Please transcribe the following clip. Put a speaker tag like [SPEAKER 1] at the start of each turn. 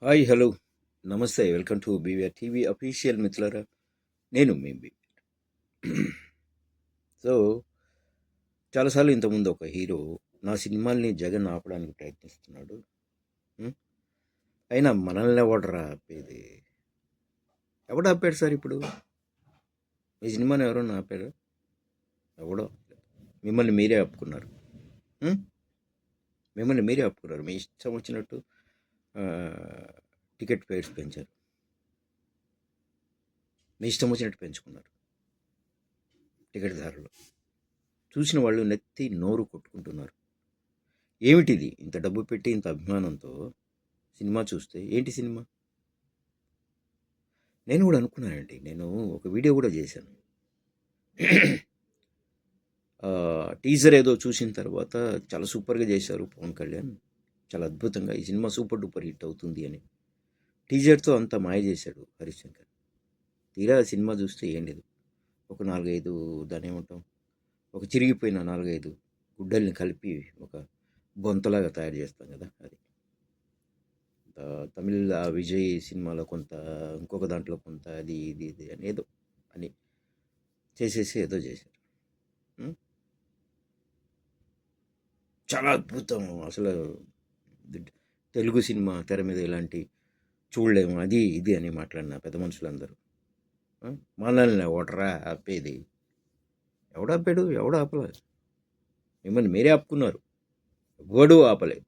[SPEAKER 1] Hi hello నమస్తే welcome to BVR TV official మిత్రులారా. నేను మీ సో చాలాసార్లు ఇంతకుముందు ఒక హీరో నా సినిమాల్ని జగన్ ఆపడానికి ప్రయత్నిస్తున్నాడు. ఉం? అయినా మనల్ని ఎవడరా ఆపేది? ఎవడు ఆపాడు సార్? ఇప్పుడు మీ సినిమాని ఎవరన్నా ఆపారు? ఎవడో మిమ్మల్ని మీరే ఆపుకున్నారు. ఉం? మిమ్మల్ని మీరే ఆపుకున్నారు. మీ ఇష్టం వచ్చినట్టు టికెట్ ఫేర్స్ పెంచారు. మీ ఇష్టం వచ్చినట్టు పెంచుకున్నారు టికెట్ ధరలు. చూసిన వాళ్ళు నెత్తి నోరు కొట్టుకుంటున్నారు. ఏమిటిది? ఇంత డబ్బు పెట్టి ఇంత అభిమానంతో సినిమా చూస్తే ఏంటి సినిమా? నేను కూడా అనుకున్నానండి. నేను ఒక వీడియో కూడా చేశాను. టీజర్ ఏదో చూసిన తర్వాత చాలా సూపర్గా చేశారు పవన్ కళ్యాణ్, చాలా అద్భుతంగా ఈ సినిమా సూపర్ డూపర్ హిట్ అవుతుంది అని టీజర్తో అంతా మాయ చేశాడు హరిశంకర్. తీరా సినిమా చూస్తే ఏం లేదు. ఒక 4-5 దాని ఏమంటాం, ఒక చిరిగిపోయిన 4-5 గుడ్డల్ని కలిపి ఒక బొంతలాగా తయారు చేస్తాం కదా, అది. తమిళ్ విజయ్ సినిమాలో కొంత, ఇంకొక దాంట్లో కొంత, అది ఇది ఇది అని ఏదో అని చేసేసి ఏదో చేశారు. చాలా అద్భుతం అసలు. తెలుగు సినిమా తెర మీద ఇలాంటి చూడలేము, అది ఇది అని మాట్లాడిన పెద్ద మనుషులందరూ మనల్ని ఎవడరా ఆపేది? ఎవడాపాడు? ఎవడు ఆపలేదు. మిమ్మల్ని మీరే ఆపుకున్నారు. ఎవడూ ఆపలేదు.